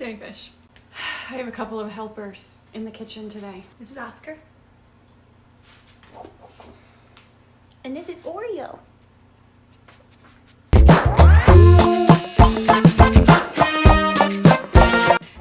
Dani Fish. I have a couple of helpers in the kitchen today. This is Oscar. And this is Oreo.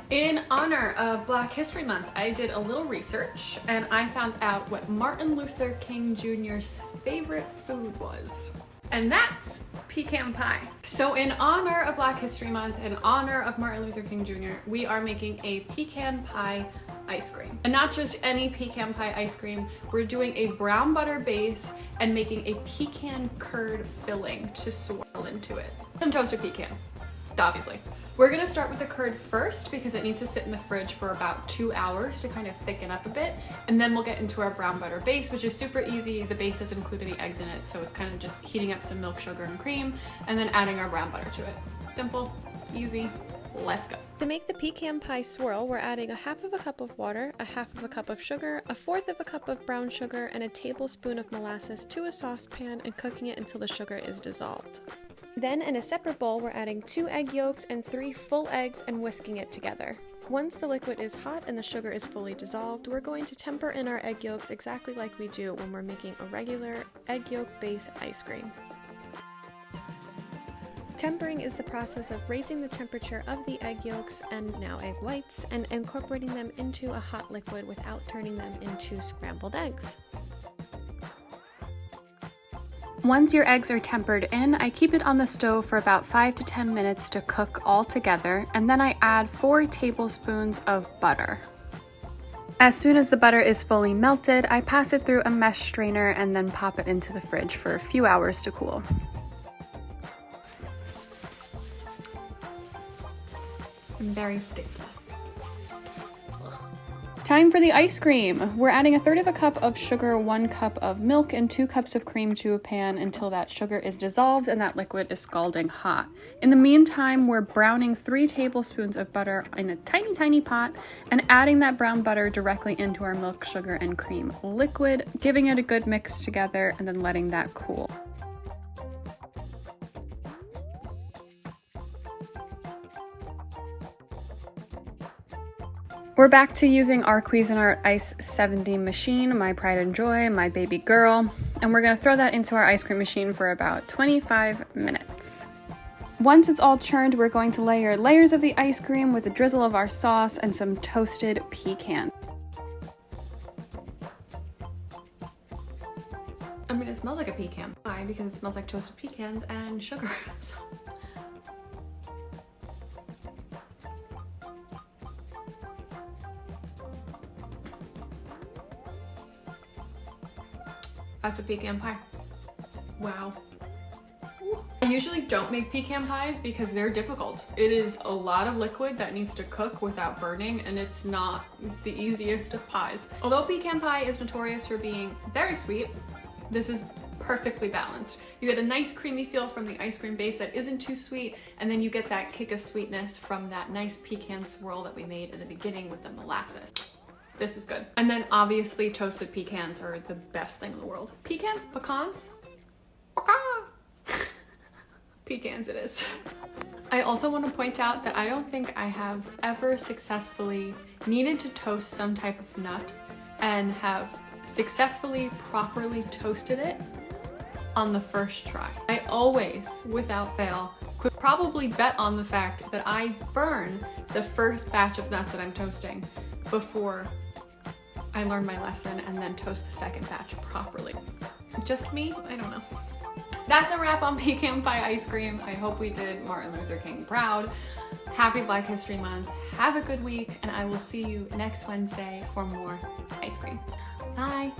In honor of Black History Month, I did a little research and I found out what Martin Luther King Jr.'s favorite food was. And that's pecan pie. So in honor of Black History Month, in honor of Martin Luther King Jr., we are making a pecan pie ice cream. And not just any pecan pie ice cream, we're doing a brown butter base and making a pecan curd filling to swirl into it. Some toasted pecans, obviously. We're gonna start with the curd first because it needs to sit in the fridge for about 2 hours to kind of thicken up a bit. And then we'll get into our brown butter base, which is super easy. The base doesn't include any eggs in it, so it's kind of just heating up some milk, sugar, and cream, and then adding our brown butter to it. Simple, easy, let's go. To make the pecan pie swirl, we're adding 1/2 cup of water, 1/2 cup of sugar, 1/4 cup of brown sugar, and a tablespoon of molasses to a saucepan and cooking it until the sugar is dissolved. Then in a separate bowl, we're adding 2 egg yolks and 3 full eggs and whisking it together. Once the liquid is hot and the sugar is fully dissolved, we're going to temper in our egg yolks exactly like we do when we're making a regular egg yolk base ice cream. Tempering is the process of raising the temperature of the egg yolks and now egg whites and incorporating them into a hot liquid without turning them into scrambled eggs. Once your eggs are tempered in, I keep it on the stove for about 5 to 10 minutes to cook all together, and then I add 4 tablespoons of butter. As soon as the butter is fully melted, I pass it through a mesh strainer and then pop it into the fridge for a few hours to cool. I'm very sticky. Time for the ice cream. We're adding 1/3 cup of sugar, 1 cup of milk, and 2 cups of cream to a pan until that sugar is dissolved and that liquid is scalding hot. In the meantime, we're browning 3 tablespoons of butter in a tiny pot and adding that brown butter directly into our milk, sugar, and cream liquid, giving it a good mix together and then letting that cool. We're back to using our Cuisinart Ice 70 machine, my pride and joy, my baby girl, and we're gonna throw that into our ice cream machine for about 25 minutes. Once it's all churned, we're going to layer layers of the ice cream with a drizzle of our sauce and some toasted pecan. I mean, it smells like a pecan pie because it smells like toasted pecans and sugar. So. That's a pecan pie. Wow. I usually don't make pecan pies because they're difficult. It is a lot of liquid that needs to cook without burning, and it's not the easiest of pies. Although pecan pie is notorious for being very sweet, this is perfectly balanced. You get a nice creamy feel from the ice cream base that isn't too sweet, and then you get that kick of sweetness from that nice pecan swirl that we made in the beginning with the molasses. This is good. And then obviously toasted pecans are the best thing in the world. Pecans? Pecans? Pecans it is. I also want to point out that I don't think I have ever successfully needed to toast some type of nut and have successfully properly toasted it on the first try. I always, without fail, could probably bet on the fact that I burn the first batch of nuts that I'm toasting before I learn my lesson and then toast the second batch properly. Just me? I don't know. That's a wrap on pecan pie ice cream. I hope we did Martin Luther King proud. Happy Black History Month. Have a good week, and I will see you next Wednesday for more ice cream. Bye.